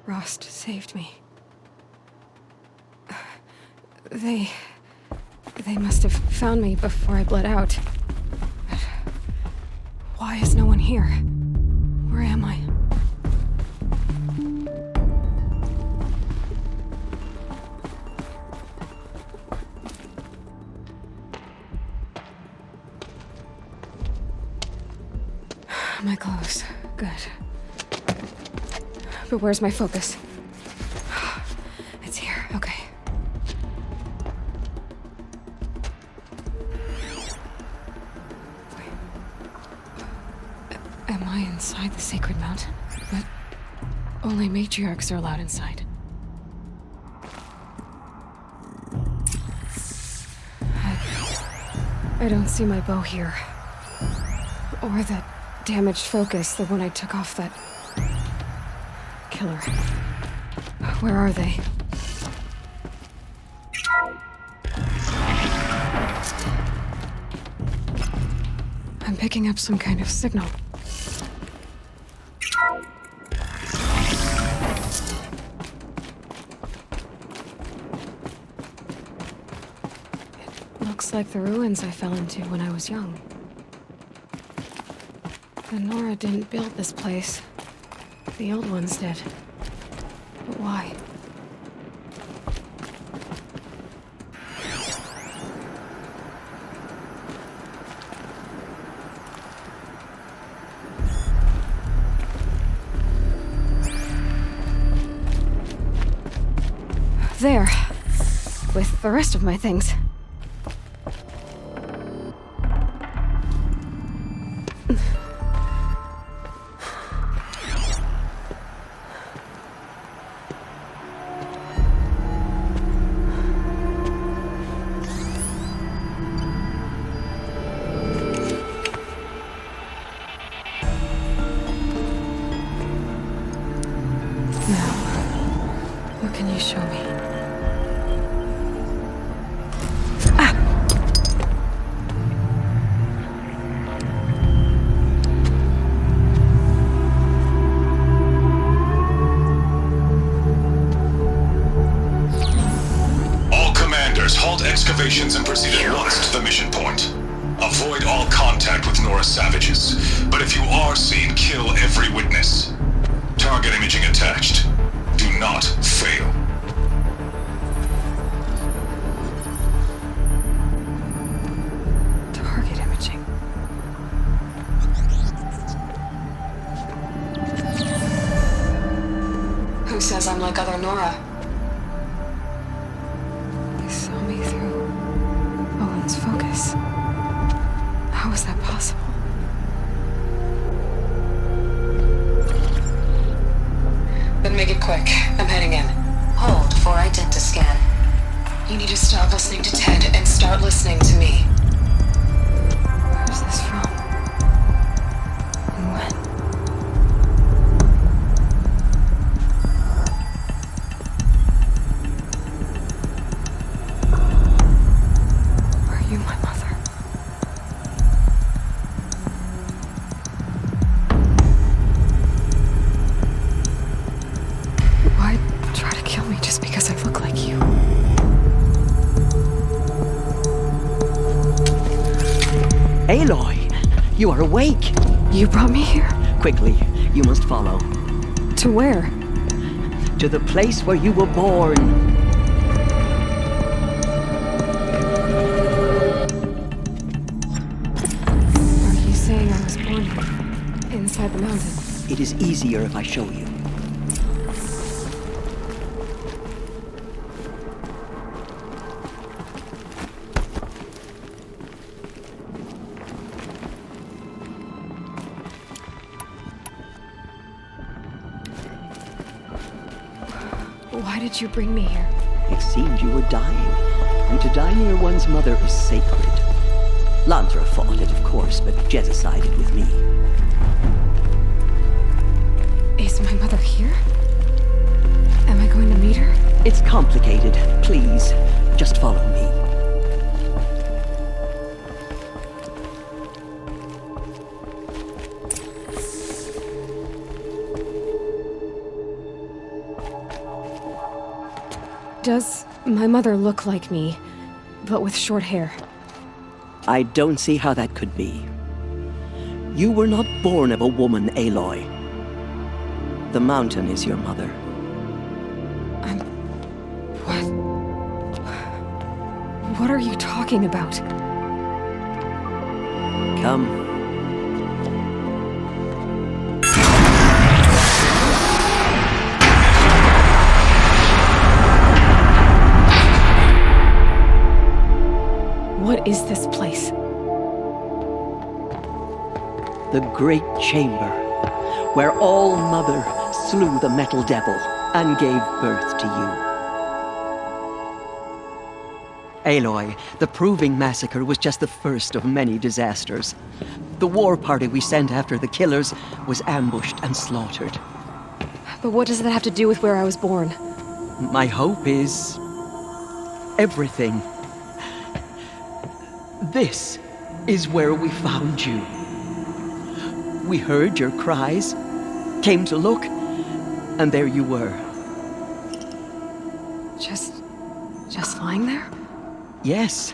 Rost saved me. They must have found me before I bled out. But why is no one here? Where am I? My clothes. Good. But where's my focus? It's here. Okay. Wait. Am I inside the sacred mountain? But only matriarchs are allowed inside. I don't see my bow here. Or that damaged focus, the one I took off that killer. Where are they? I'm picking up some kind of signal. It looks like the ruins I fell into when I was young. The Nora didn't build this place. The old ones did. But why? There. With the rest of my things. Excavations and proceed at once to the mission point. Avoid all contact with Nora savages, but if you are seen, kill every witness. Target imaging attached. Do not fail. Target imaging. Who says I'm like other Nora? Focus. How is that possible? Then make it quick. I'm heading in. Hold for identiscan. You need to stop listening to Ted and start listening to me. Where's this from? And when? My mother. Why try to kill me just because I look like you? Aloy, you are awake. You brought me here? Quickly, you must follow. To where? To the place where you were born. Inside the mountain. It is easier if I show you. Why did you bring me here? It seemed you were dying, and to die near one's mother is sacred. Landra fought it, of course, but Jezza sided with me. Is my mother here? Am I going to meet her? It's complicated. Please, just follow me. Does my mother look like me, but with short hair? I don't see how that could be. You were not born of a woman, Aloy. The mountain is your mother. What? What are you talking about? Come. What is this place? The great chamber, where All-Mother slew the metal devil and gave birth to you. Aloy, the Proving Massacre was just the first of many disasters. The war party we sent after the killers was ambushed and slaughtered. But what does that have to do with where I was born? My hope is everything. This is where we found you. We heard your cries, came to look, and there you were. Just lying there? Yes.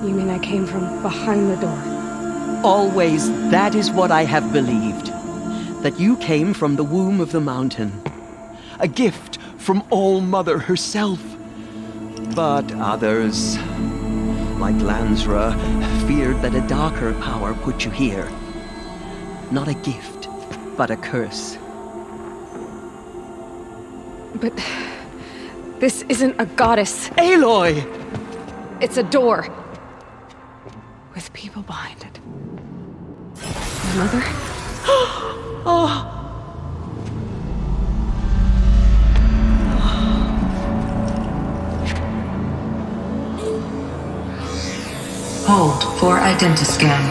You mean I came from behind the door? Always that is what I have believed. That you came from the womb of the mountain. A gift from All-Mother herself. But others, like Lansra, feared that a darker power put you here. Not a gift, but a curse. But this isn't a goddess. Aloy! It's a door. With people behind it. My mother? Oh! Hold for identiscan.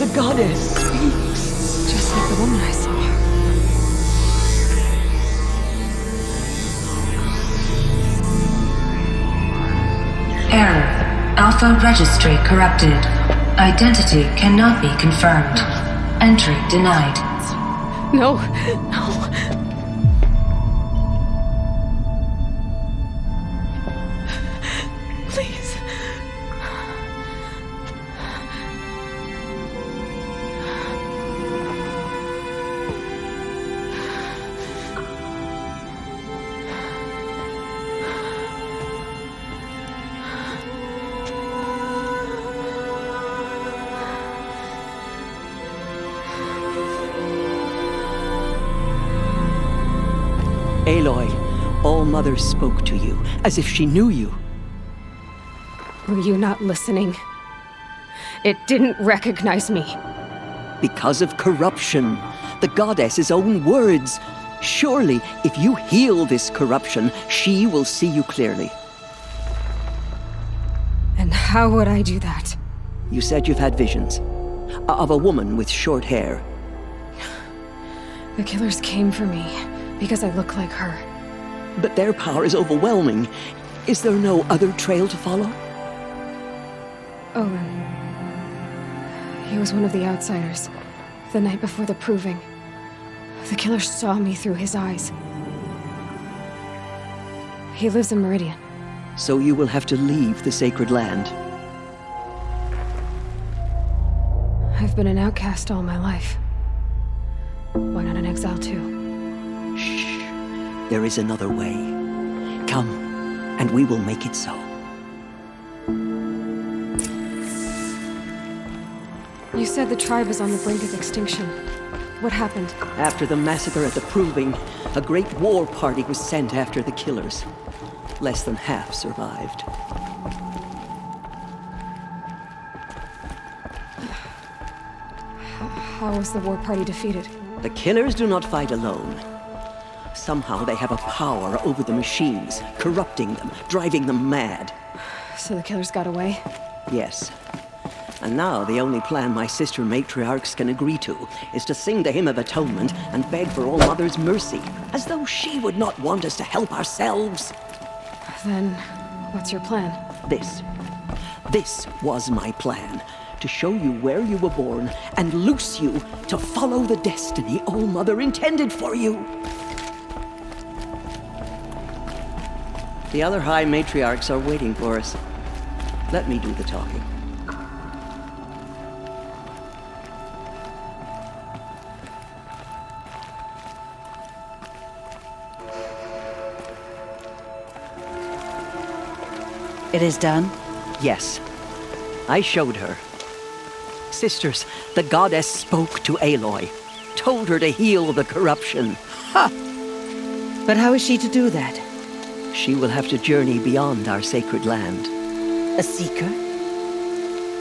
The goddess speaks. Just like the woman I saw. Error. Alpha registry corrupted. Identity cannot be confirmed. Entry denied. No, no. Please. Aloy, All-Mother spoke to you, as if she knew you. Were you not listening? It didn't recognize me. Because of corruption. The goddess's own words. Surely, if you heal this corruption, she will see you clearly. And how would I do that? You said you've had visions. Of a woman with short hair. The killers came for me because I look like her. But their power is overwhelming. Is there no other trail to follow? Oh, he was one of the outsiders. The night before the Proving. The killer saw me through his eyes. He lives in Radeon. So you will have to leave the sacred land. I've been an outcast all my life. Why not an exile too? Shh. There is another way. Come, and we will make it so. You said the tribe is on the brink of extinction. What happened? After the massacre at the Proving, a great war party was sent after the killers. Less than half survived. How was the war party defeated? The killers do not fight alone. Somehow they have a power over the machines, corrupting them, driving them mad. So the killers got away? Yes. And now the only plan my sister matriarchs can agree to is to sing the Hymn of Atonement and beg for All-Mother's mercy, as though she would not want us to help ourselves. Then, what's your plan? This was my plan. To show you where you were born and loose you to follow the destiny All-Mother intended for you. The other High Matriarchs are waiting for us. Let me do the talking. It is done? Yes. I showed her. Sisters, the goddess spoke to Aloy. Told her to heal the corruption. Ha! But how is she to do that? She will have to journey beyond our sacred land. A seeker?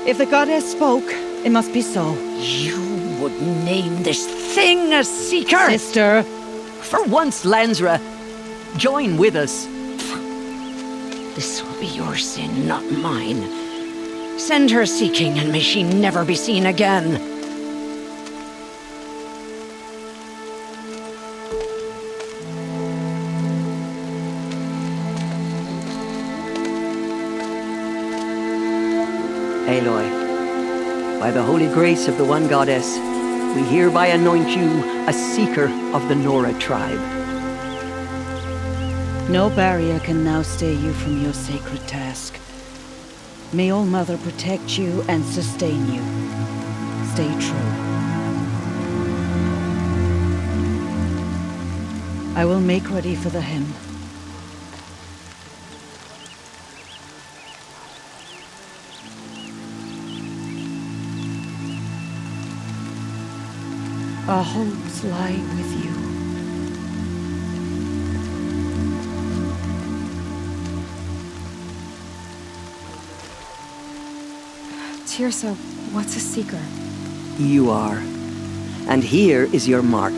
If the goddess spoke, it must be so. You would name this thing a seeker? Sister! For once, Lansra, join with us. This will be your sin, not mine. Send her seeking, and may she never be seen again. Aloy, by the holy grace of the One Goddess, we hereby anoint you a seeker of the Nora tribe. No barrier can now stay you from your sacred task. May All Mother protect you and sustain you. Stay true. I will make ready for the hymn. Our hopes lie with you. Tirsa, what's a seeker? You are. And here is your mark.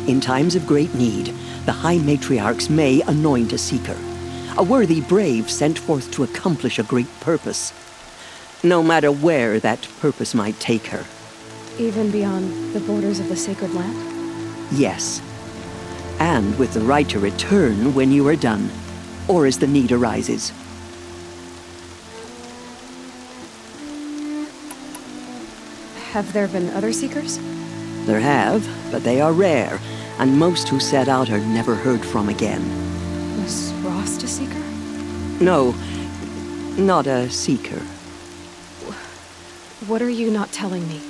In times of great need, the High Matriarchs may anoint a seeker. A worthy brave sent forth to accomplish a great purpose. No matter where that purpose might take her. Even beyond the borders of the sacred land? Yes. And with the right to return when you are done, or as the need arises. Have there been other seekers? There have, but they are rare, and most who set out are never heard from again. Was Rost a seeker? No, not a seeker. What are you not telling me?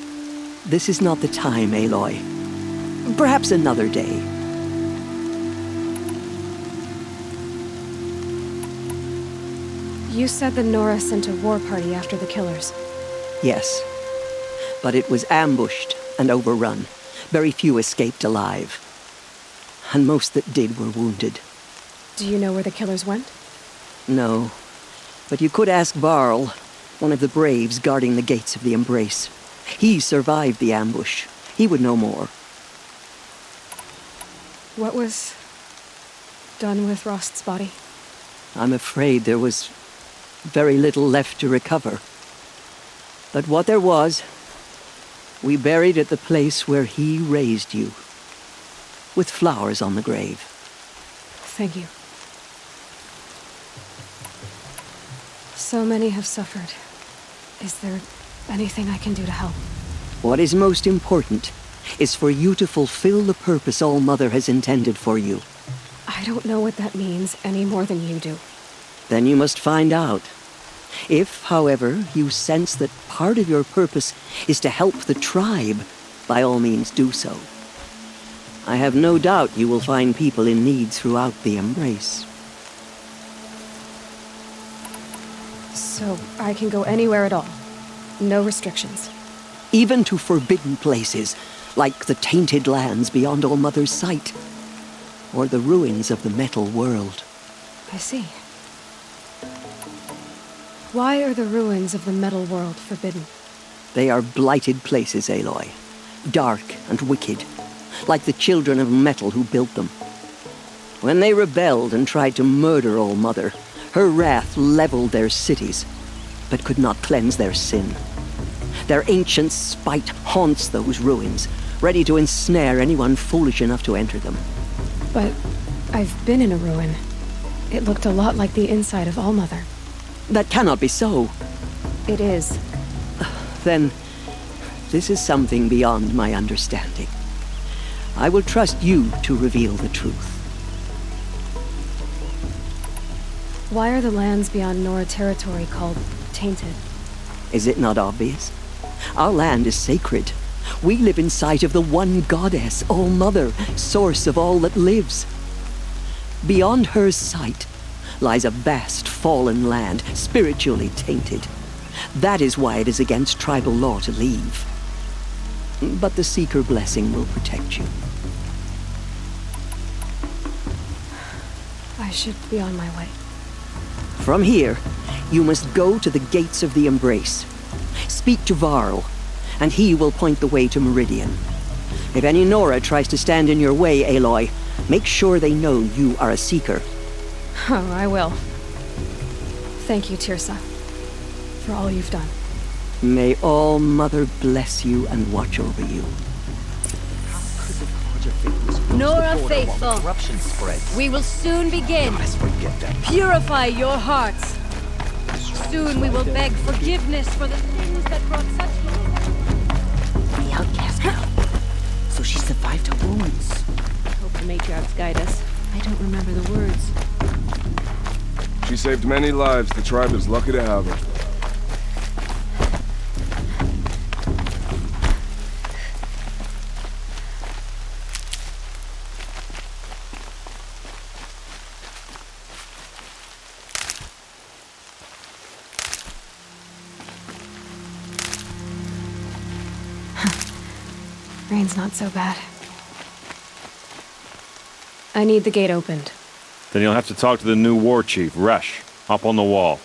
This is not the time, Aloy. Perhaps another day. You said the Nora sent a war party after the killers. Yes. But it was ambushed and overrun. Very few escaped alive. And most that did were wounded. Do you know where the killers went? No. But you could ask Varl, one of the braves guarding the gates of the Embrace. He survived the ambush. He would know more. What was done with Rost's body? I'm afraid there was very little left to recover. But what there was, we buried at the place where he raised you, with flowers on the grave. Thank you. So many have suffered. Is there anything I can do to help? What is most important is for you to fulfill the purpose All Mother has intended for you. I don't know what that means any more than you do. Then you must find out. If, however, you sense that part of your purpose is to help the tribe, by all means do so. I have no doubt you will find people in need throughout the Embrace. So I can go anywhere at all? No restrictions? Even to forbidden places, like the tainted lands beyond All Mother's sight, or the ruins of the metal world. I see. Why are the ruins of the metal world forbidden? They are blighted places, Aloy. Dark and wicked, like the children of metal who built them. When they rebelled and tried to murder All Mother, her wrath leveled their cities, but could not cleanse their sin. Their ancient spite haunts those ruins, ready to ensnare anyone foolish enough to enter them. But I've been in a ruin. It looked a lot like the inside of All Mother. That cannot be so. It is. Then, this is something beyond my understanding. I will trust you to reveal the truth. Why are the lands beyond Nora territory called tainted? Is it not obvious? Our land is sacred. We live in sight of the one goddess, All-Mother, source of all that lives. Beyond her sight lies a vast fallen land, spiritually tainted. That is why it is against tribal law to leave. But the Seeker blessing will protect you. I should be on my way. From here, you must go to the gates of the Embrace. Speak to Varl, and he will point the way to Meridian. If any Nora tries to stand in your way, Aloy, make sure they know you are a Seeker. Oh, I will. Thank you, Tirsa, for all you've done. May All-Mother bless you and watch over you. Nora Faithful, we will soon begin. Purify your hearts. Soon we will beg forgiveness for the things that brought such ill. The outcast girl. So she survived her wounds. Hope the matriarchs guide us. I don't remember the words. She saved many lives. The tribe is lucky to have her. Rain's not so bad. I need the gate opened. Then you'll have to talk to the new war chief, Resh. Up on the wall.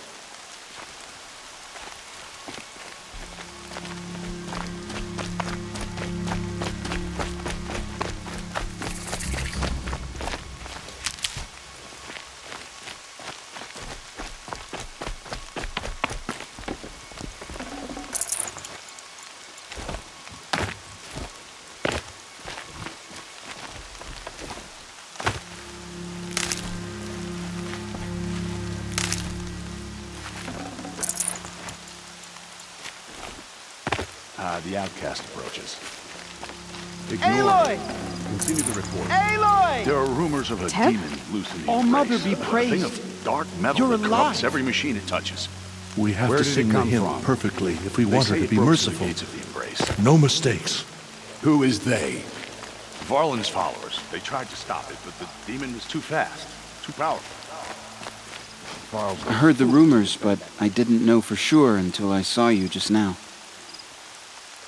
The outcast approaches. Aloy! Continue the report. Aloy! There are rumors of a Teb? demon loose in the All-Mother Embrace. be A praised. thing of dark metal You're that corrupts alive. every machine it touches. We have Where to did sing it the come hymn from? perfectly if we They want her say to it be broke through merciful. the gates of the Embrace. No mistakes. Who is they? Varl and his followers. They tried to stop it, but the demon was too fast, too powerful. Varl's I heard the rumors, but I didn't know for sure until I saw you just now.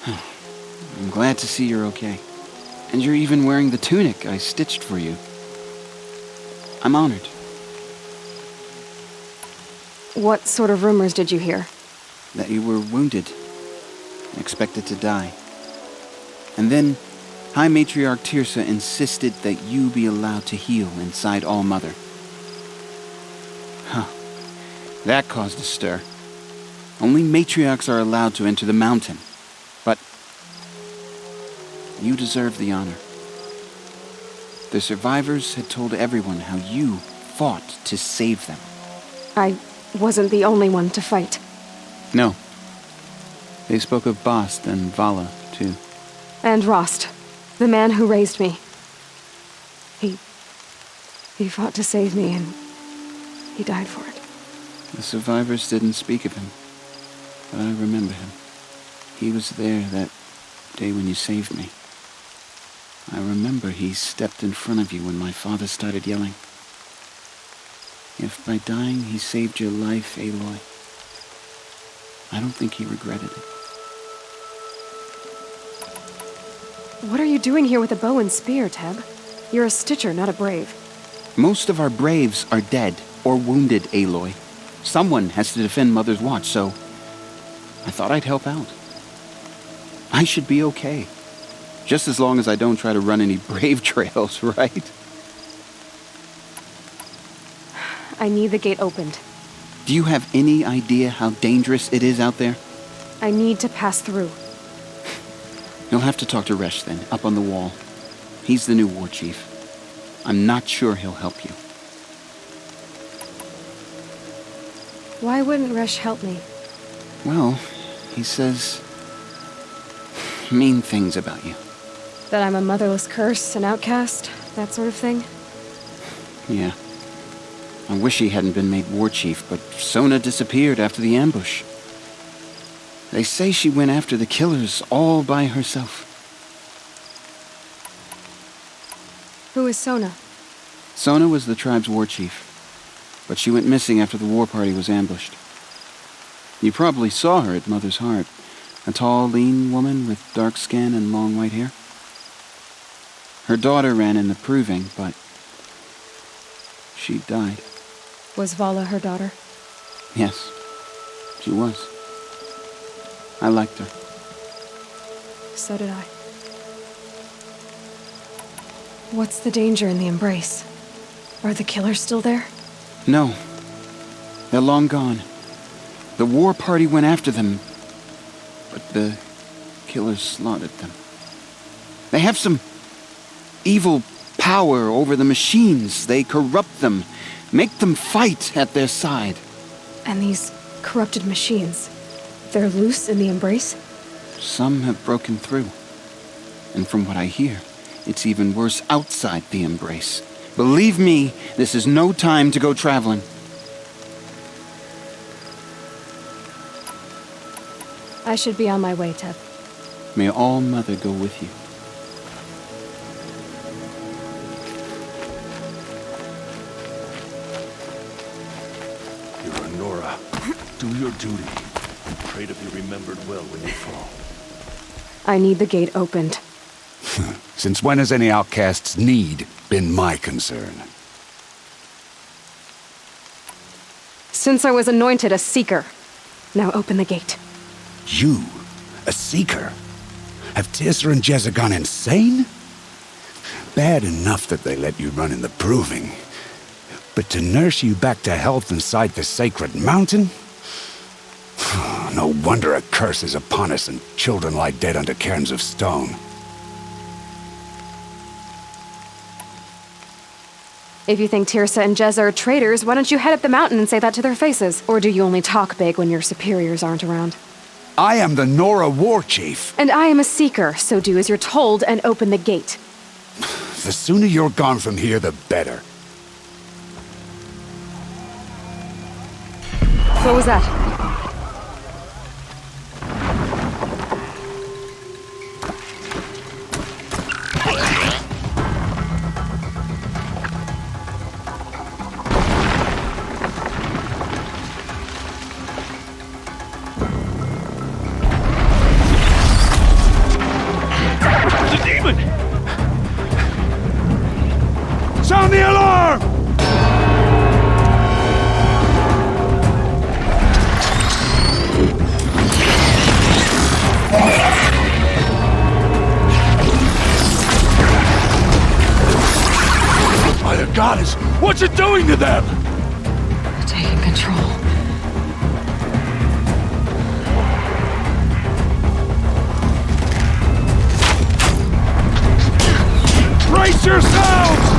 I'm glad to see you're okay. And you're even wearing the tunic I stitched for you. I'm honored. What sort of rumors did you hear? That you were wounded, expected to die. And then, High Matriarch Tirsa insisted that you be allowed to heal inside All-Mother. Huh. That caused a stir. Only matriarchs are allowed to enter the mountain. But you deserve the honor. The survivors had told everyone how you fought to save them. I wasn't the only one to fight. No. They spoke of Bast and Vala, too. And Rost, the man who raised me. He fought to save me, and he died for it. The survivors didn't speak of him, but I remember him. He was there that day when you saved me. I remember he stepped in front of you when my father started yelling. If by dying he saved your life, Aloy, I don't think he regretted it. What are you doing here with a bow and spear, Teb? You're a Stitcher, not a Brave. Most of our braves are dead or wounded, Aloy. Someone has to defend Mother's Watch, so I thought I'd help out. I should be okay. Just as long as I don't try to run any brave trails, right? I need the gate opened. Do you have any idea how dangerous it is out there? I need to pass through. You'll have to talk to Resh then, up on the wall. He's the new war chief. I'm not sure he'll help you. Why wouldn't Resh help me? Well, he says mean things about you. That I'm a motherless curse, an outcast, that sort of thing? Yeah. I wish he hadn't been made war chief, but Sona disappeared after the ambush. They say she went after the killers all by herself. Who is Sona? Sona was the tribe's war chief, but she went missing after the war party was ambushed. You probably saw her at Mother's Heart, a tall, lean woman with dark skin and long white hair. Her daughter ran in the proving, but she died. Was Vala her daughter? Yes, she was. I liked her. So did I. What's the danger in the embrace? Are the killers still there? No. They're long gone. The war party went after them, but the killers slaughtered them. They have some evil power over the machines. They corrupt them, make them fight at their side. And these corrupted machines, they're loose in the embrace? Some have broken through. And from what I hear, it's even worse outside the embrace. Believe me, this is no time to go traveling. I should be on my way, Teb. May All Mother go with you. You're a Nora. Do your duty. Pray to be remembered well when you fall. I need the gate opened. Since when has any outcast's need been my concern? Since I was anointed a seeker. Now open the gate. You? A seeker? Have Tirsa and Jezza gone insane? Bad enough that they let you run in the proving. But to nurse you back to health inside the sacred mountain? No wonder a curse is upon us and children lie dead under cairns of stone. If you think Tirsa and Jezza are traitors, why don't you head up the mountain and say that to their faces? Or do you only talk big when your superiors aren't around? I am the Nora war chief. And I am a seeker, so do as you're told and open the gate. The sooner you're gone from here, the better. What was that? Sound the alarm! By the goddess, what's it doing to them? Taking control. Brace yourselves!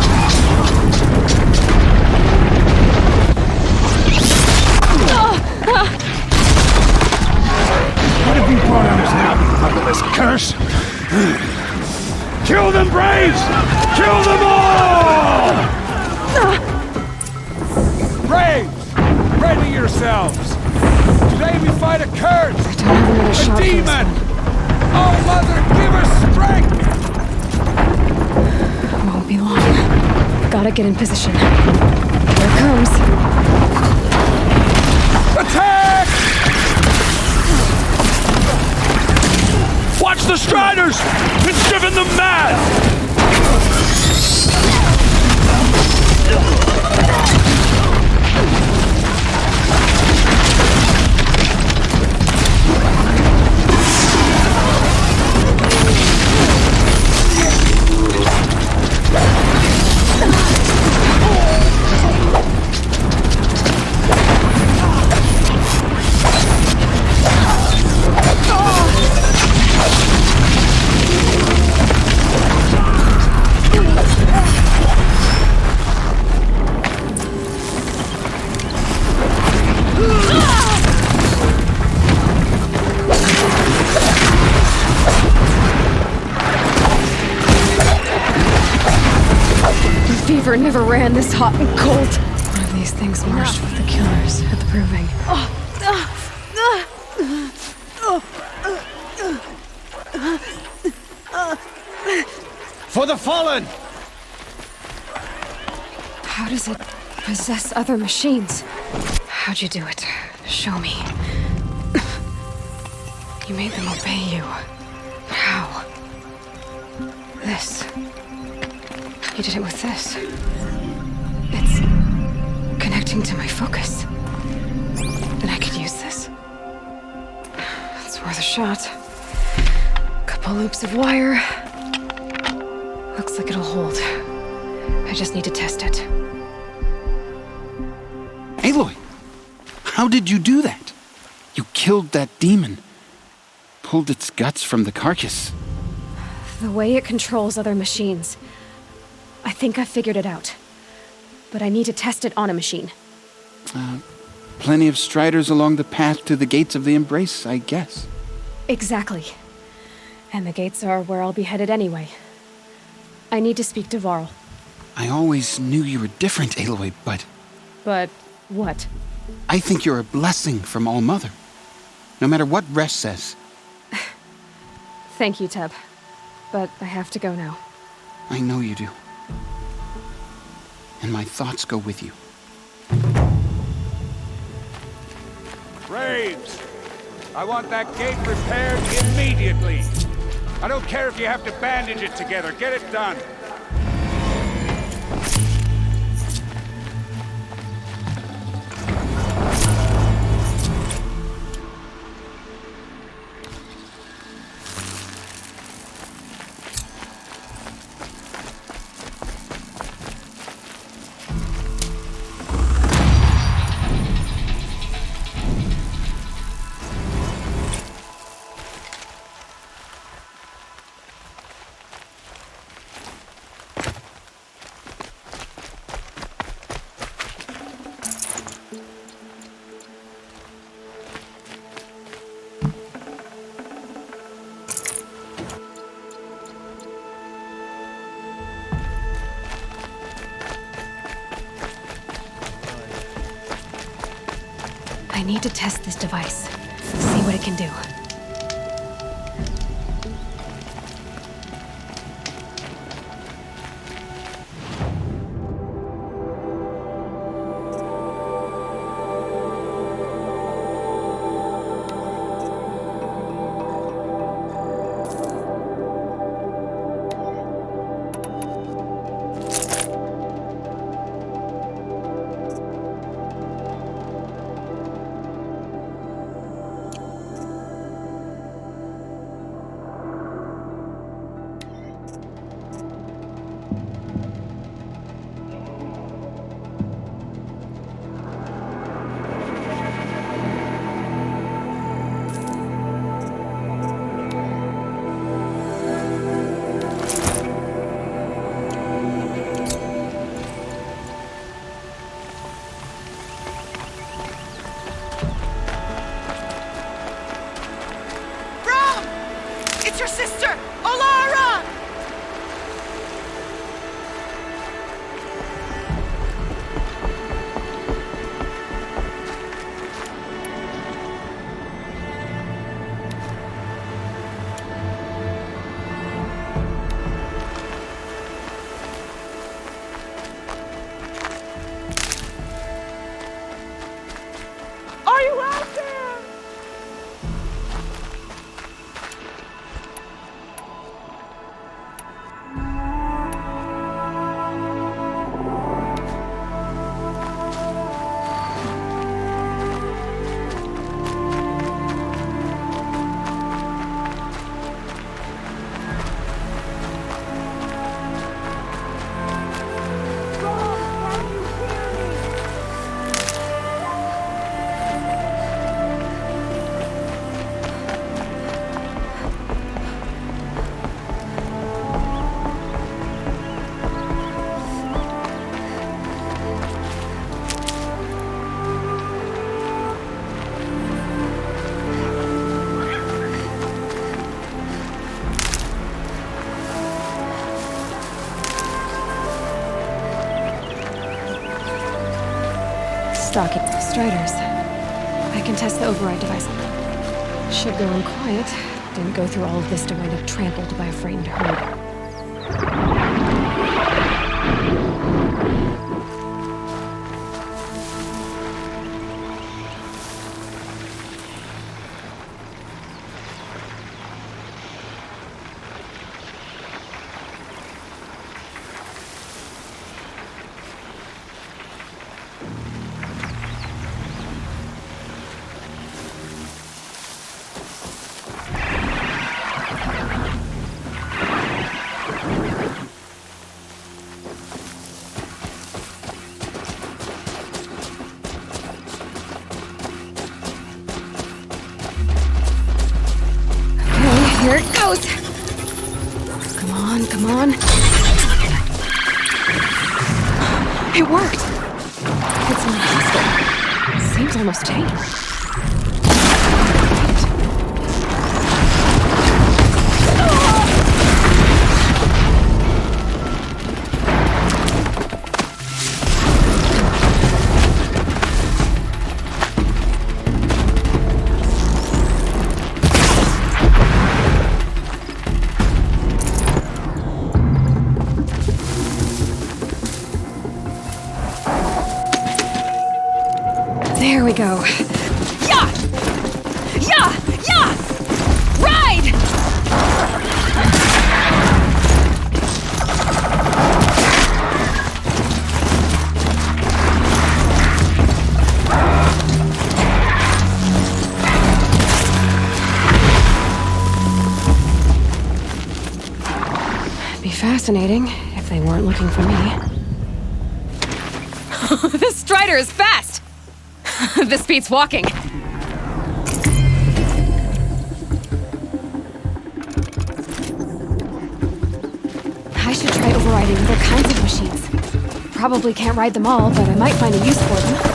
What have you brought on us now, you motherless curse? Kill them, Braves! Kill them all! Braves, ready yourselves! Today we fight a curse! A demon! Oh, Mother, give us strength! Won't be long. Gotta get in position. Here it comes. Attack! Watch the Striders! It's driven them mad! Fever never ran this hot and cold. these things marched with the killers at the proving. For the fallen! How does it possess other machines? How'd you do it? Show me. You made them obey you. But how? This. You did it with this. It's connecting to my focus. Then I could use this. It's worth a shot. Couple loops of wire. Looks like it'll hold. I just need to test it. Aloy, how did you do that? You killed that demon. Pulled its guts from the carcass. The way it controls other machines. I think I figured it out. But I need to test it on a machine. Plenty of striders along the path to the gates of the Embrace, I guess. Exactly. And the gates are where I'll be headed anyway. I need to speak to Varl. I always knew you were different, Aloy, but... But what? I think you're a blessing from All Mother. No matter what Resh says. Thank you, Teb. But I have to go now. I know you do. And my thoughts go with you. Braves! I want that gate repaired immediately. I don't care if you have to bandage it together. Get it done. I need to test this device. See what it can do. It's your sister, Alara! Are you out there? stocking. Striders. I can test the override device. Should go in quiet. Didn't go through all of this to wind up trampled by a frightened herd. Here it goes! Come on, come on. It worked! It's not hostile. Seems almost tame. There we go. Yeah! Yeah! Yeah! Ride! Be fascinating if they weren't looking for me. This Strider is fast! This beats walking. I should try overriding other kinds of machines. Probably can't ride them all, but I might find a use for them.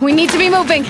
We need to be moving!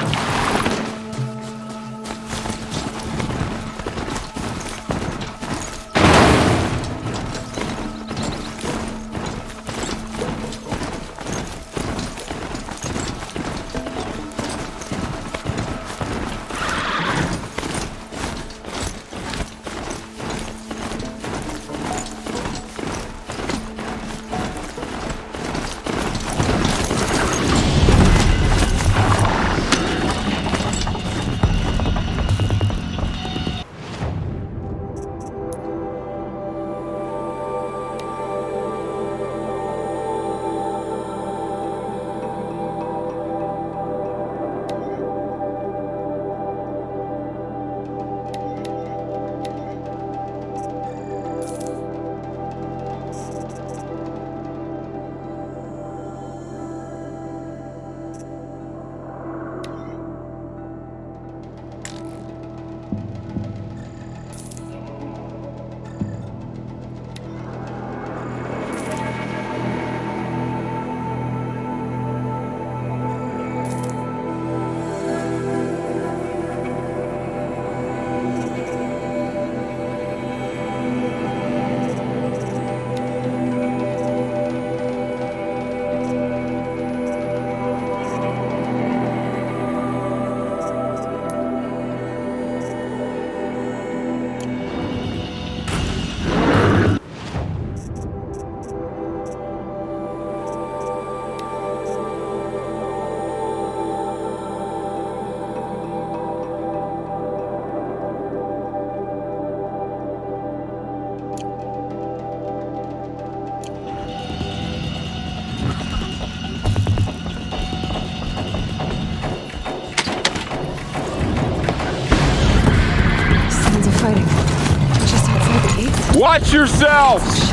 Watch yourselves!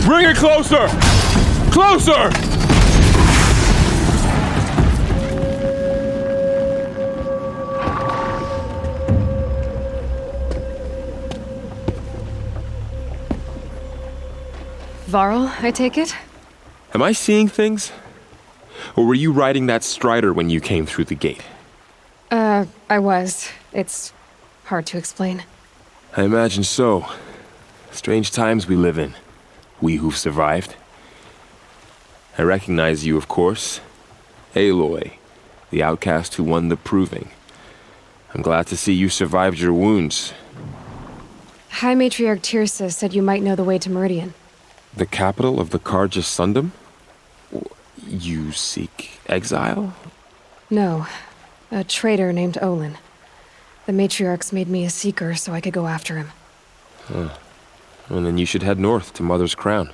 Bring it closer! Closer! Varl, I take it? Am I seeing things? Or were you riding that strider when you came through the gate? I was. It's hard to explain. I imagine so. Strange times we live in. We who've survived. I recognize you, of course. Aloy, the outcast who won the proving. I'm glad to see you survived your wounds. High Matriarch Tirsa said you might know the way to Meridian. The capital of the Carja Sundom? You seek exile? No. A traitor named Olin. The Matriarchs made me a seeker so I could go after him. Huh. Well, then you should head north to Mother's Crown.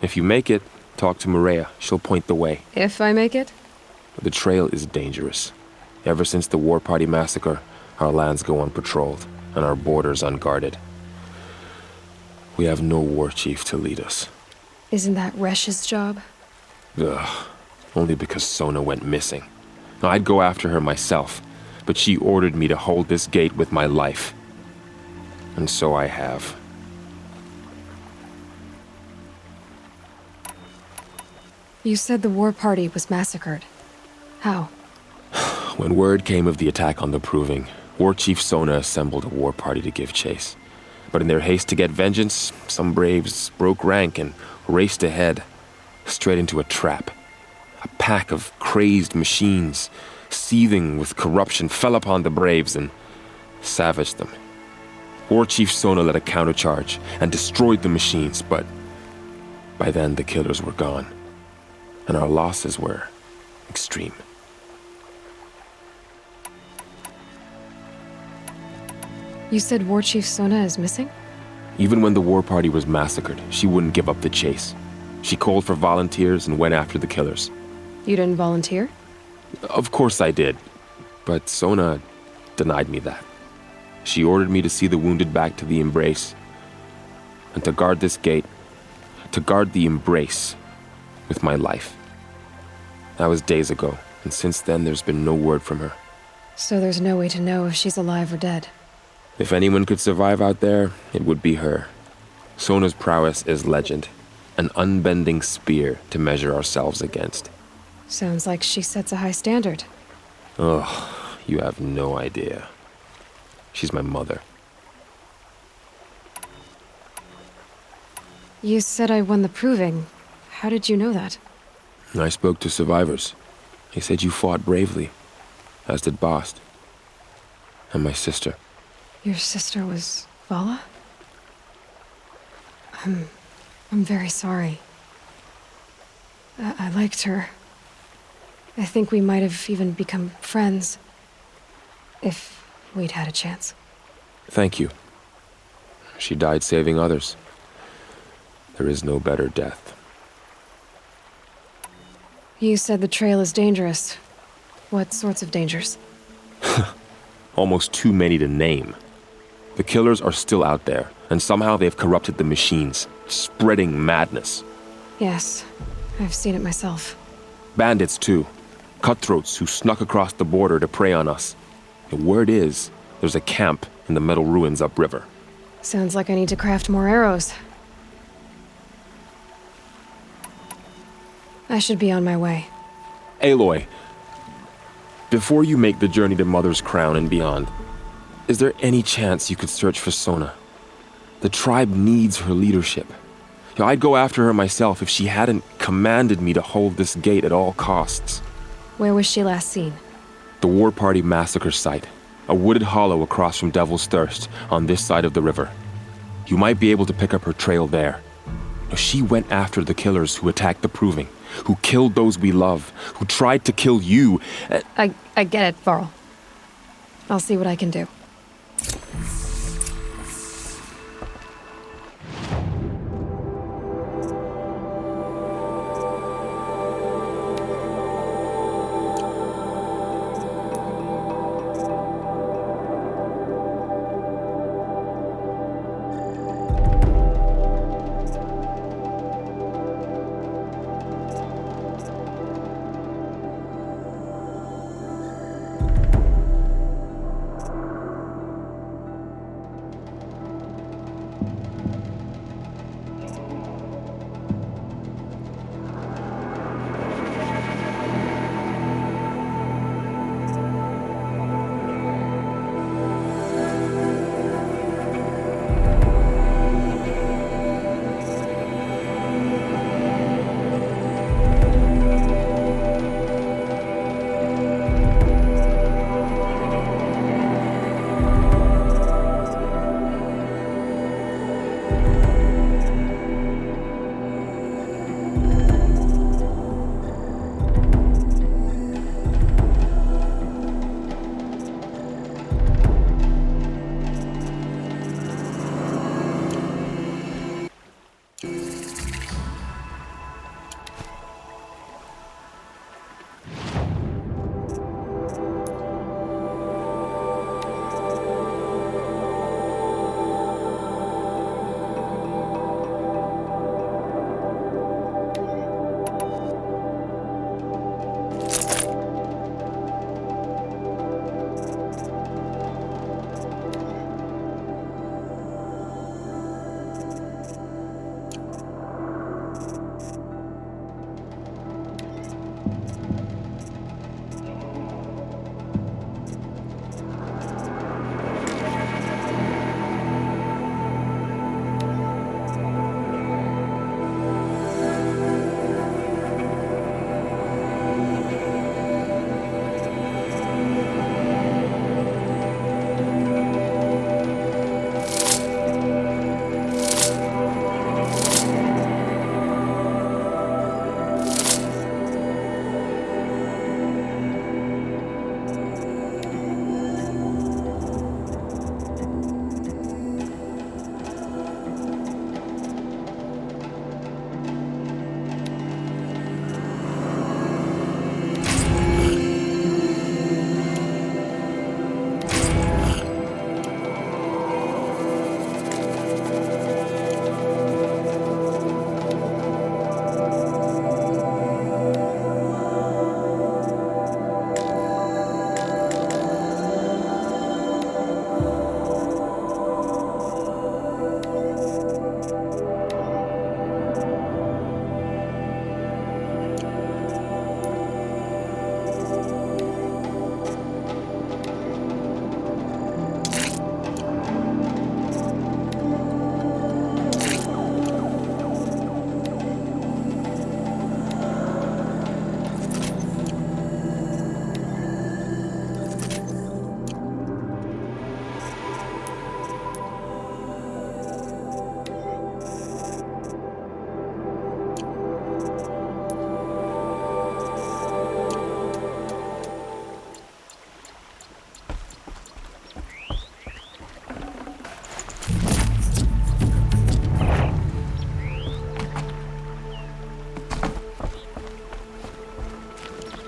If you make it, talk to Maria. She'll point the way. If I make it? The trail is dangerous. Ever since the War Party massacre, our lands go unpatrolled, and our borders unguarded. We have no war chief to lead us. Isn't that Resh's job? Ugh. Only because Sona went missing. Now, I'd go after her myself, but she ordered me to hold this gate with my life. And so I have. You said the War Party was massacred. How? When word came of the attack on the Proving, War Chief Sona assembled a war party to give chase. But in their haste to get vengeance, some braves broke rank and raced ahead, straight into a trap. A pack of crazed machines, seething with corruption, fell upon the braves and savaged them. War Chief Sona led a countercharge and destroyed the machines, but by then the killers were gone, and our losses were extreme. You said War Chief Sona is missing? Even when the war party was massacred, she wouldn't give up the chase. She called for volunteers and went after the killers. You didn't volunteer? Of course I did, but Sona denied me that. She ordered me to see the wounded back to the Embrace, and to guard this gate, to guard the Embrace with my life. That was days ago, and since then there's been no word from her. So there's no way to know if she's alive or dead. If anyone could survive out there, it would be her. Sona's prowess is legend, an unbending spear to measure ourselves against. Sounds like she sets a high standard. Ugh, you have no idea. She's my mother. You said I won the Proving. How did you know that? I spoke to survivors. They said you fought bravely, as did Bast. And my sister. Your sister was Vala? I'm very sorry. I liked her. I think we might have even become friends. If we'd had a chance. Thank you. She died saving others. There is no better death. You said the trail is dangerous. What sorts of dangers? Almost too many to name. The killers are still out there, and somehow they've corrupted the machines, spreading madness. Yes, I've seen it myself. Bandits, too. Cutthroats who snuck across the border to prey on us. The word is, there's a camp in the metal ruins upriver. Sounds like I need to craft more arrows. I should be on my way. Aloy, before you make the journey to Mother's Crown and beyond, is there any chance you could search for Sona? The tribe needs her leadership. I'd go after her myself if she hadn't commanded me to hold this gate at all costs. Where was she last seen? The War Party massacre site. A wooded hollow across from Devil's Thirst, on this side of the river. You might be able to pick up her trail there. She went after the killers who attacked the Proving, who killed those we love, who tried to kill you. I get it, Varl. I'll see what I can do.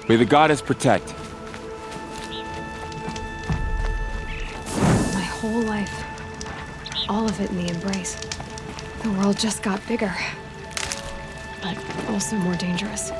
May the goddess protect. My whole life. All of it in the embrace. The world just got bigger. But also more dangerous.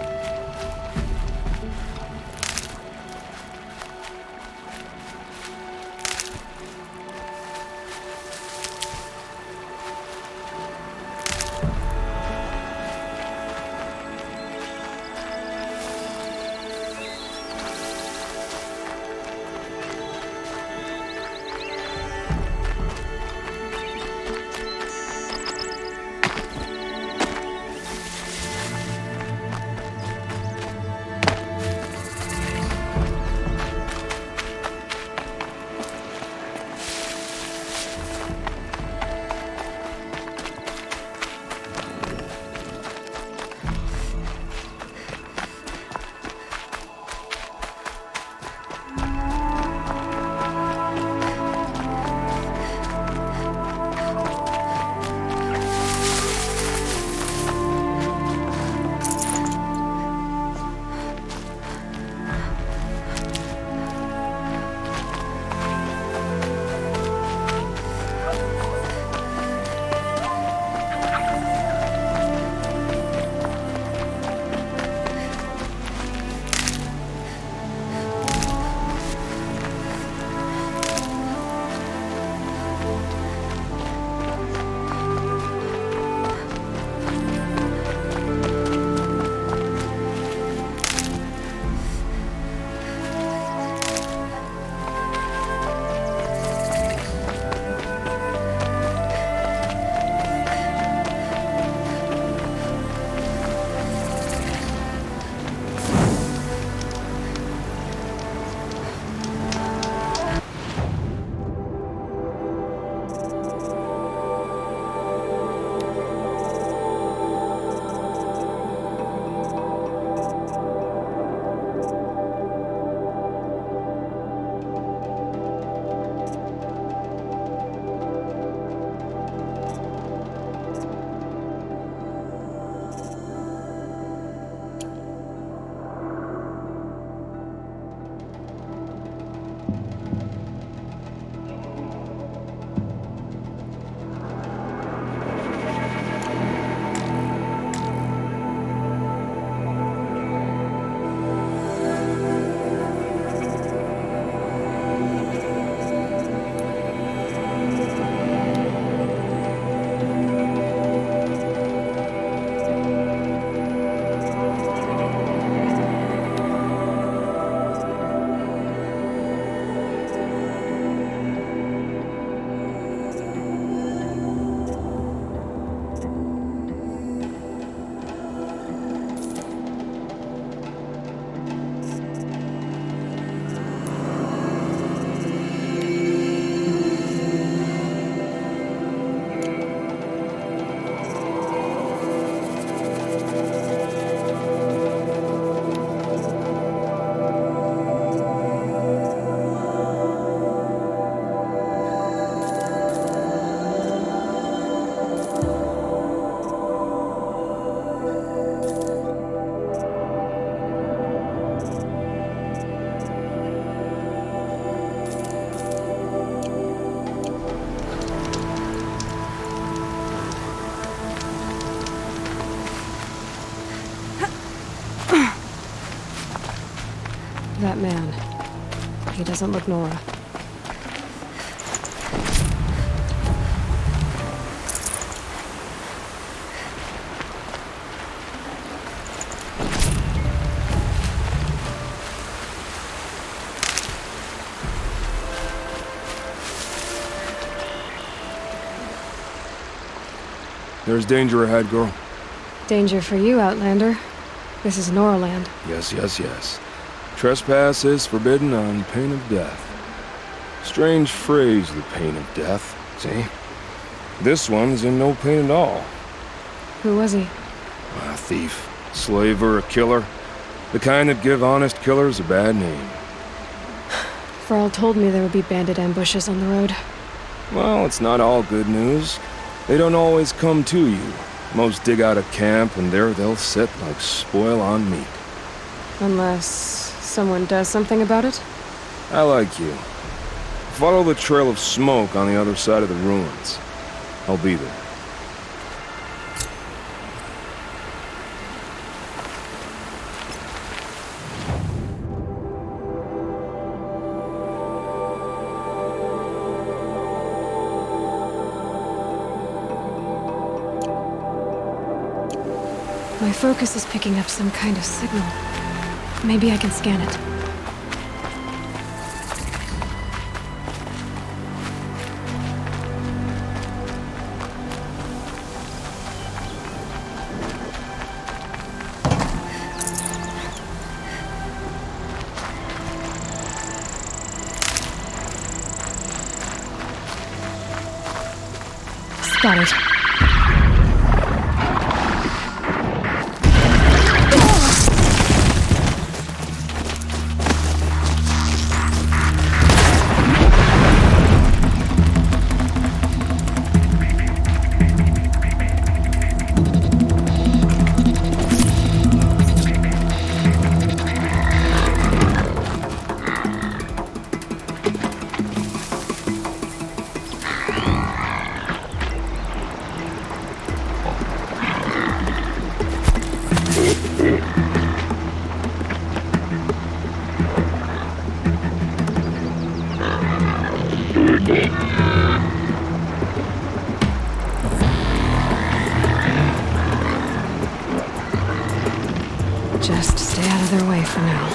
That man. He doesn't look Nora. There's danger ahead, girl. Danger for you, Outlander. This is Noraland. Yes, yes, yes. Trespass is forbidden on pain of death. Strange phrase, the pain of death, see? This one's in no pain at all. Who was he? A thief, slaver, a killer. The kind that give honest killers a bad name. Varl told me there would be bandit ambushes on the road. Well, it's not all good news. They don't always come to you. Most dig out a camp, and there they'll sit like spoil on meat. Unless someone does something about it? I like you. Follow the trail of smoke on the other side of the ruins. I'll be there. My focus is picking up some kind of signal. Maybe I can scan it. Spotted. Just stay out of their way for now.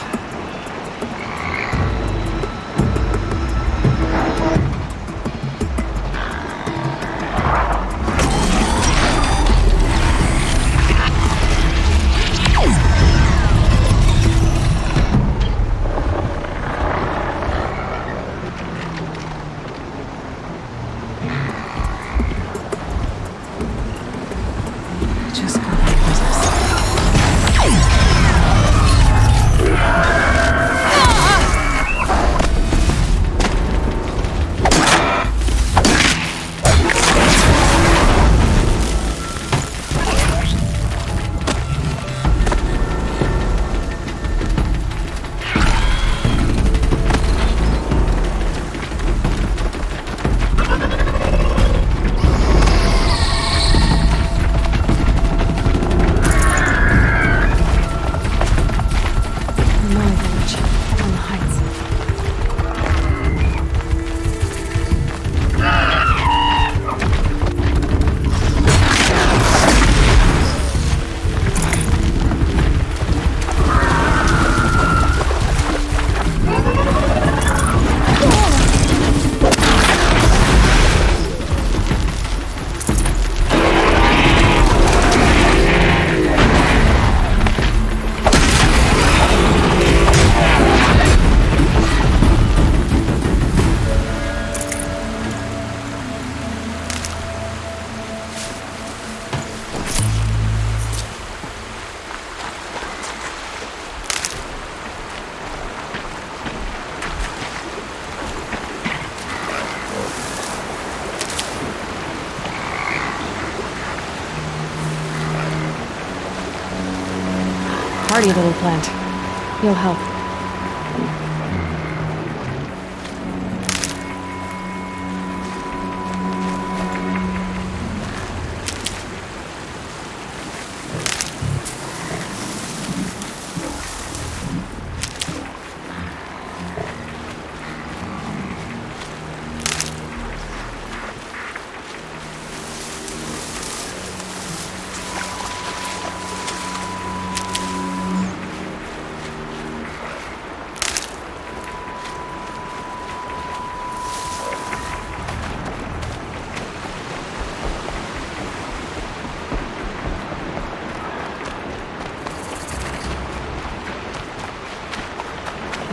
Just go about your business. Hardy little plant. You'll help.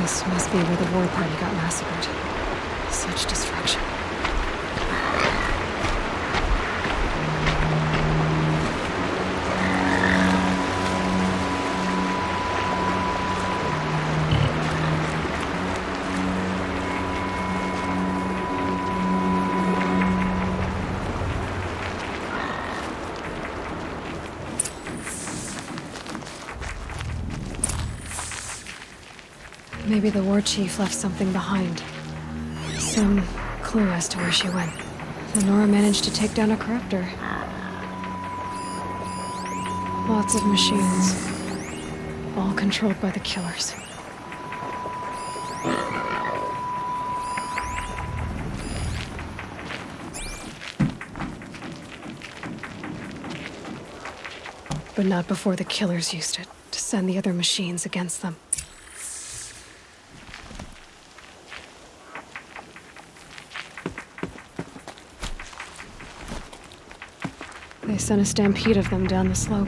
This must be where the war party got massacred. Such destruction. Maybe the war chief left something behind. Some clue as to where she went. Lenora managed to take down a corruptor. Lots of machines. All controlled by the killers. But not before the killers used it to send the other machines against them. They sent a stampede of them down the slope.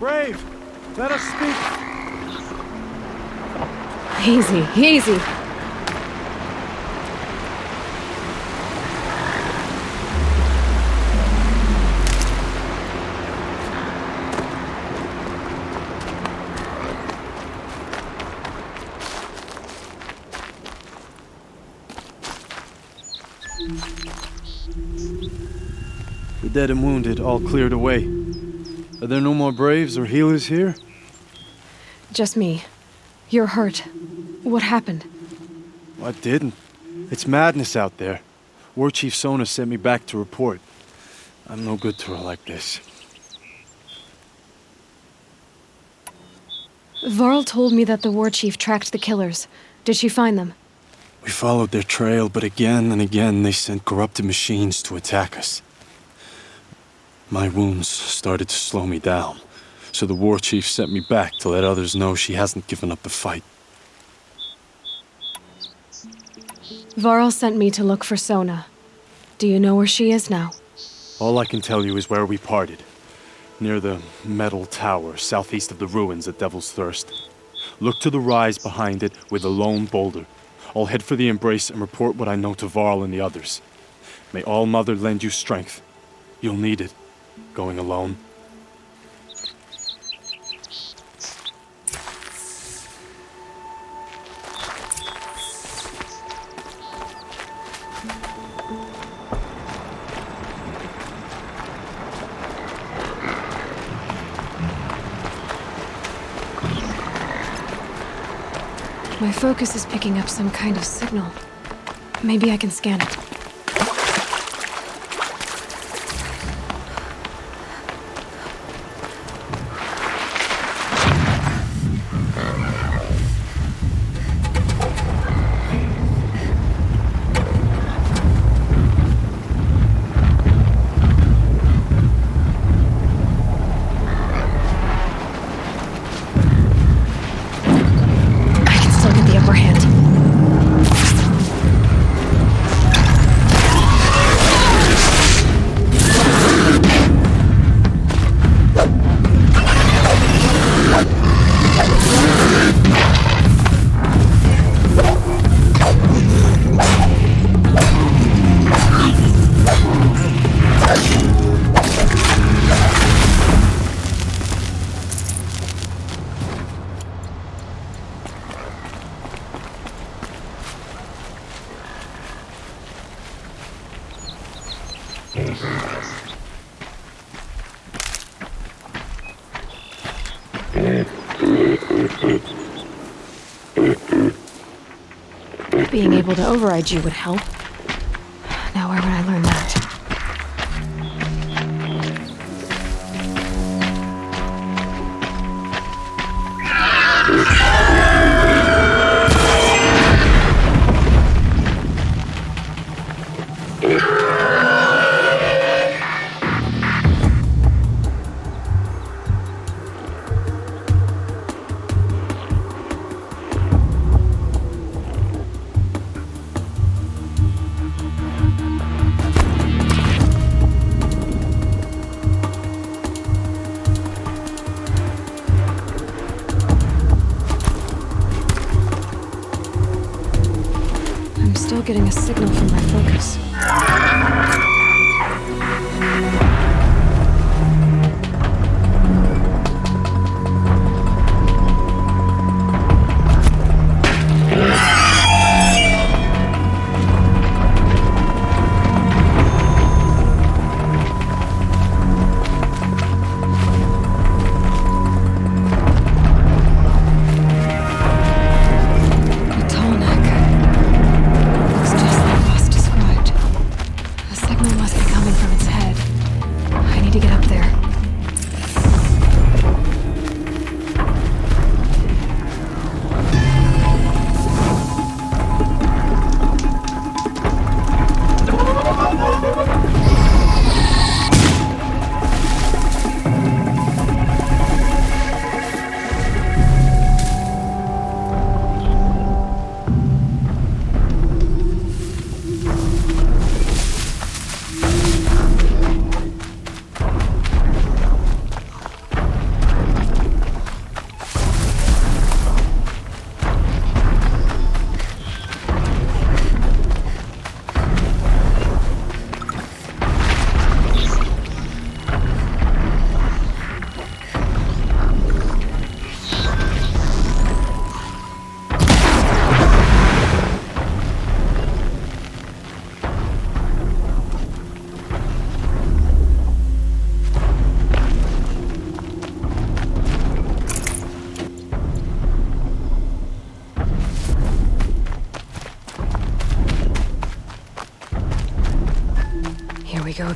Brave, let us speak. Easy, easy. The dead and wounded all cleared away. Are there no more Braves or healers here? Just me. You're hurt. What happened? I didn't. It's madness out there. War Chief Sona sent me back to report. I'm no good to her like this. Varl told me that the war chief tracked the killers. Did she find them? We followed their trail, but again and again they sent corrupted machines to attack us. My wounds started to slow me down, so the war chief sent me back to let others know she hasn't given up the fight. Varl sent me to look for Sona. Do you know where she is now? All I can tell you is where we parted. Near the metal tower, southeast of the ruins at Devil's Thirst. Look to the rise behind it with a lone boulder. I'll head for the embrace and report what I know to Varl and the others. May All Mother lend you strength. You'll need it, going alone. My focus is picking up some kind of signal. Maybe I can scan it. Being able to override you would help. Now where would I learn that? Getting a signal from my focus.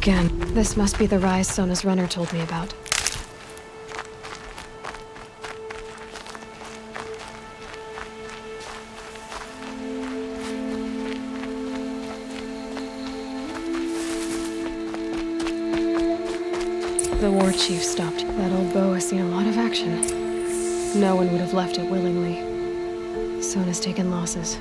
again. This must be the rise Sona's runner told me about. The war chief stopped. That old bow has seen a lot of action. No one would have left it willingly. Sona's taken losses.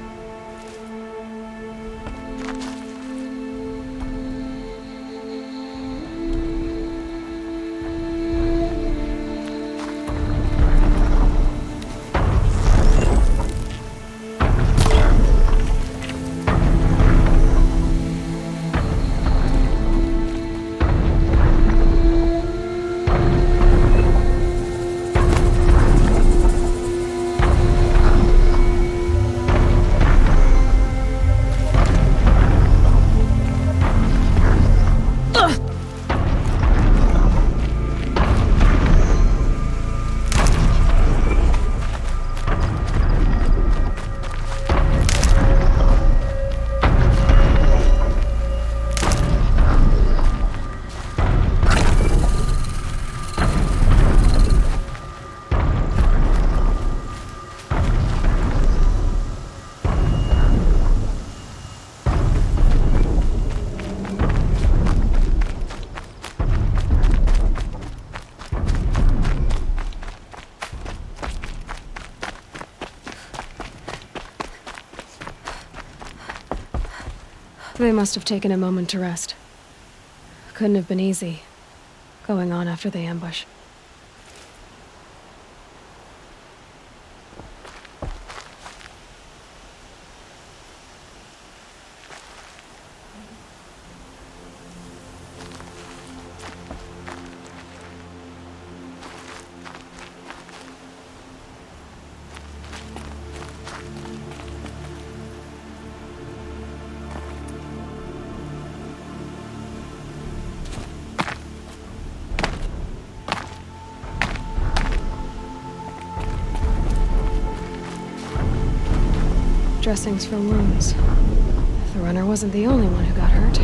They must have taken a moment to rest. Couldn't have been easy, going on after the ambush. Dressings for wounds. The runner wasn't the only one who got hurt.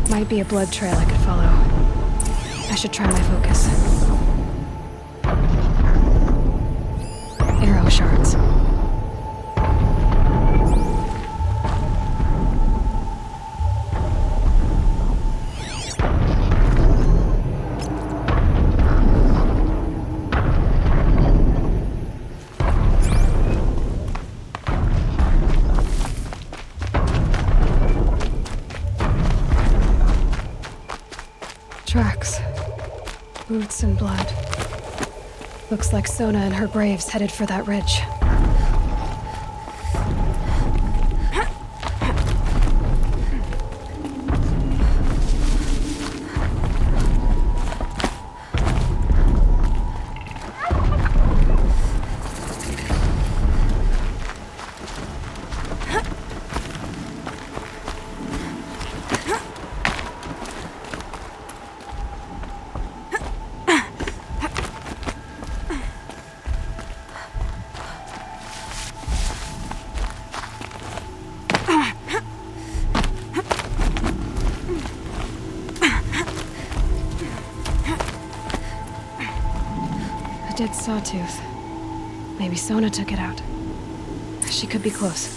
Might be a blood trail I could follow. I should try my focus. Arrow shards. Tracks. Boots and blood. Looks like Sona and her braves headed for that ridge. Dead sawtooth. Maybe Sona took it out. She could be close.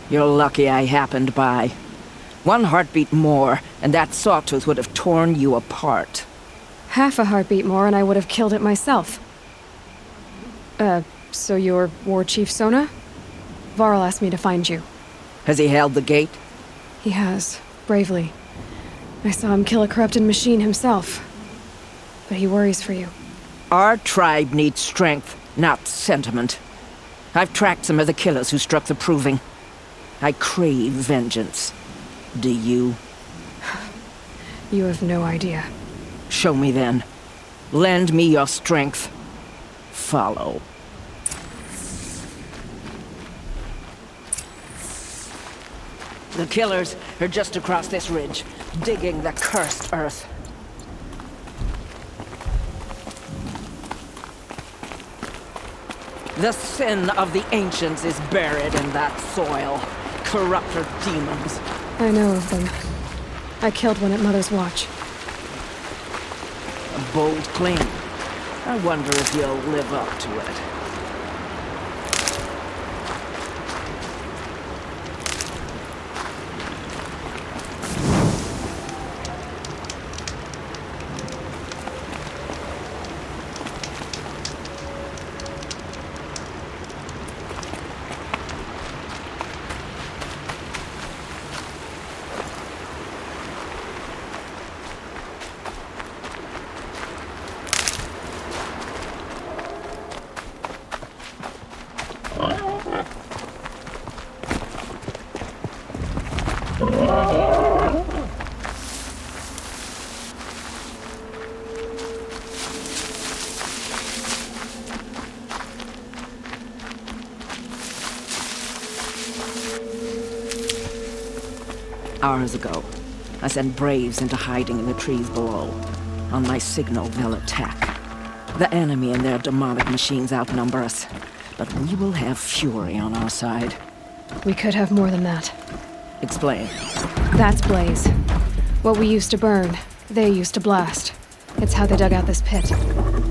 You're lucky I happened by. One heartbeat more, and that sawtooth would have torn you apart. Half a heartbeat more and I would have killed it myself. So you're War Chief Sona? Varl asked me to find you. Has he held the gate? He has, bravely. I saw him kill a corrupted machine himself. But he worries for you. Our tribe needs strength, not sentiment. I've tracked some of the killers who struck the Proving. I crave vengeance. Do you? You have no idea. Show me then. Lend me your strength. Follow. The killers are just across this ridge, digging the cursed earth. The sin of the ancients is buried in that soil. Corrupter demons. I know of them. I killed one at Mother's Watch. A bold claim. I wonder if you'll live up to it. Hours ago, I sent Braves into hiding in the trees below. On my signal, they'll attack. The enemy and their demonic machines outnumber us, but we will have fury on our side. We could have more than that. Explain. That's Blaze. What we used to burn, they used to blast. It's how they dug out this pit.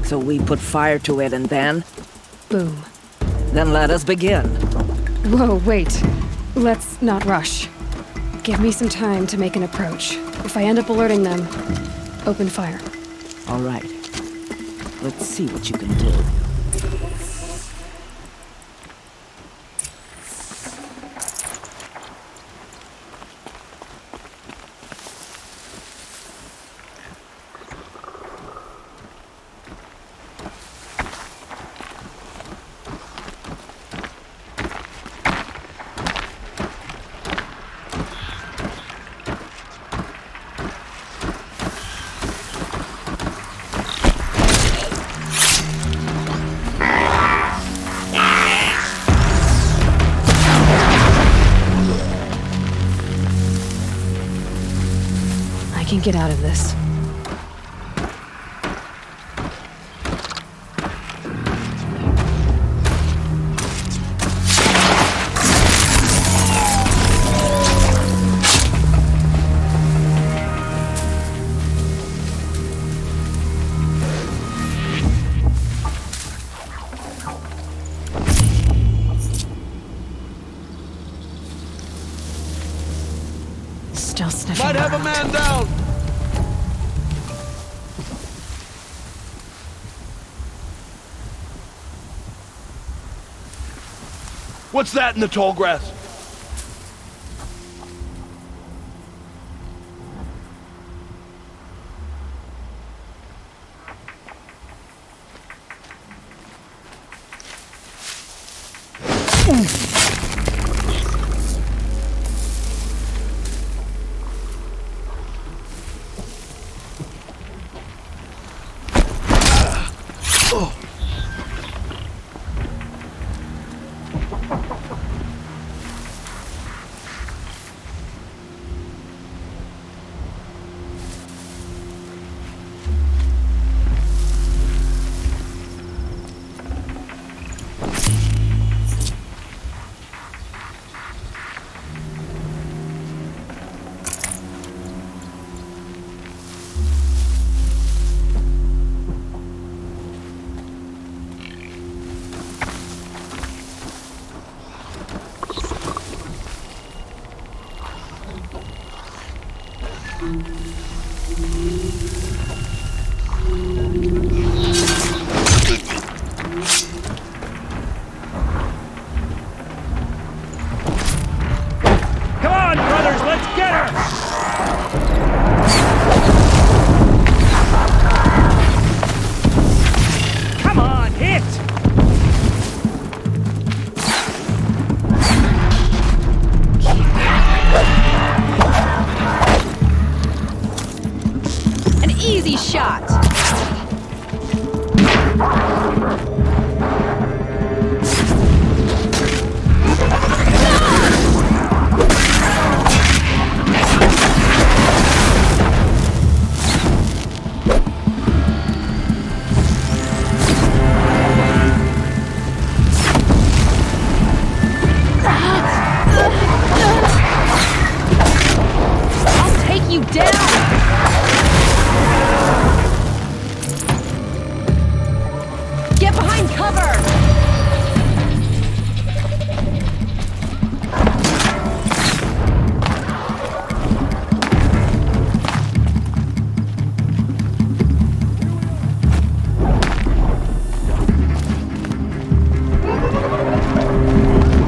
So we put fire to it and then? Boom. Then let us begin. Whoa, wait. Let's not rush. Give me some time to make an approach. If I end up alerting them, open fire. All right. Let's see what you can do. I can get out of this. Still sniffing Might have a around. man down! What's that in the tall grass? Come on, brothers, let's get her! Come on, hit! An easy shot! I'll take you down! Get behind cover!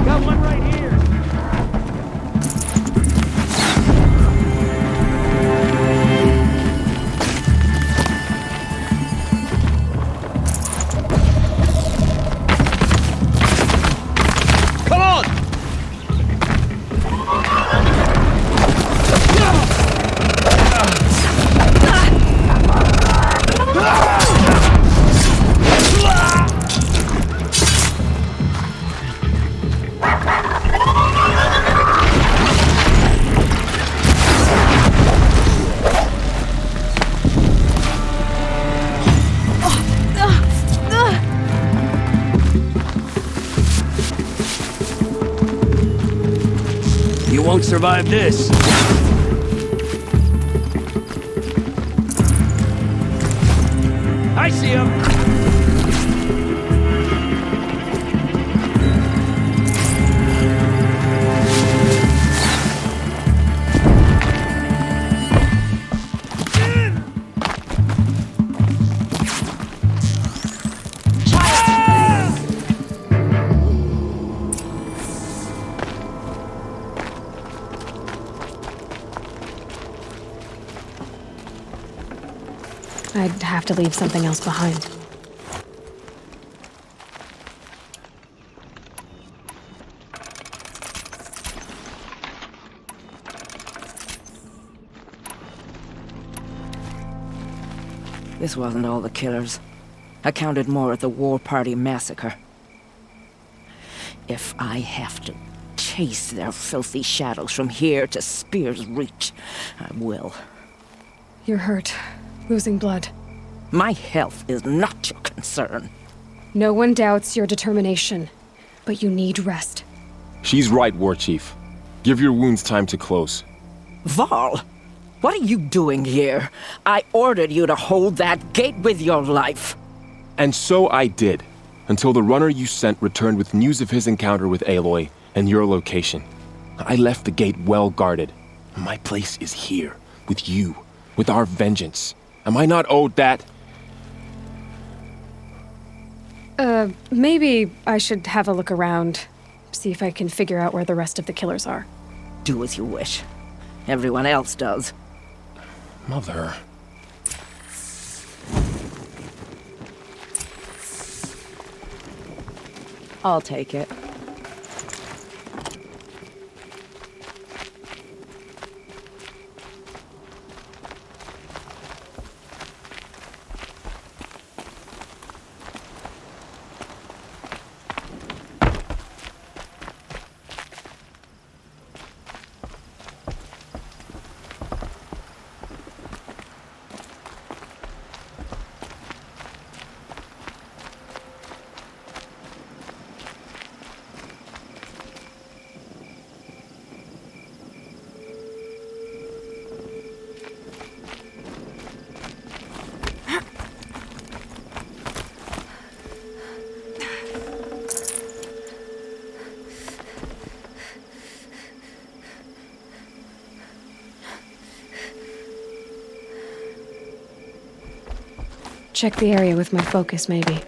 Got one right here! Come on! You won't survive this. I see him! I'd have to leave something else behind. This wasn't all the killers. I counted more at the War Party massacre. If I have to chase their filthy shadows from here to Spear's Reach, I will. You're hurt. Losing blood. My health is not your concern. No one doubts your determination, but you need rest. She's right, War Chief. Give your wounds time to close. Varl, what are you doing here? I ordered you to hold that gate with your life. And so I did, until the runner you sent returned with news of his encounter with Aloy and your location. I left the gate well guarded. My place is here, with you, with our vengeance. Am I not owed that? Maybe I should have a look around. See if I can figure out where the rest of the killers are. Do as you wish. Everyone else does. Mother. I'll take it. Check the area with my focus, maybe.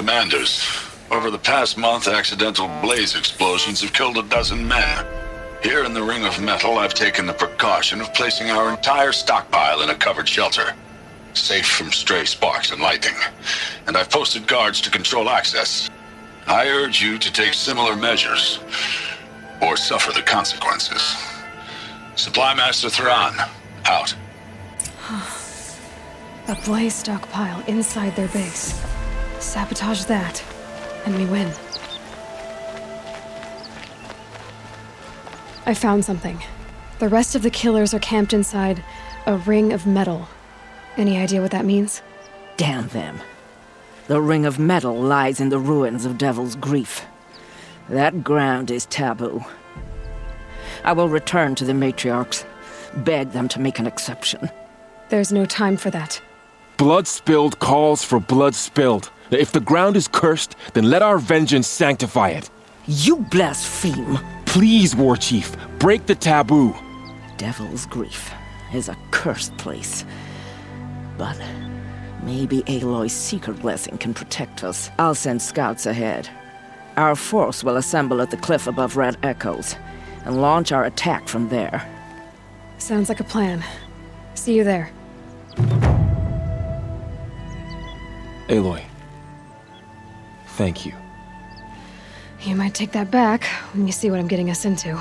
Commanders, over the past month, accidental blaze explosions have killed 12 men. Here in the Ring of Metal, I've taken the precaution of placing our entire stockpile in a covered shelter, safe from stray sparks and lightning. And I've posted guards to control access. I urge you to take similar measures, or suffer the consequences. Supply Master Thrawn, out. A blaze stockpile inside their base. Sabotage that, and we win. I found something. The rest of the killers are camped inside a ring of metal. Any idea what that means? Damn them. The Ring of Metal lies in the ruins of Devil's Grief. That ground is taboo. I will return to the matriarchs, beg them to make an exception. There's no time for that. Blood spilled calls for blood spilled. If the ground is cursed, then let our vengeance sanctify it. You blaspheme! Please, War Chief, break the taboo. Devil's Grief is a cursed place. But maybe Aloy's secret blessing can protect us. I'll send scouts ahead. Our force will assemble at the cliff above Red Echoes and launch our attack from there. Sounds like a plan. See you there. Aloy, thank you. You might take that back when you see what I'm getting us into.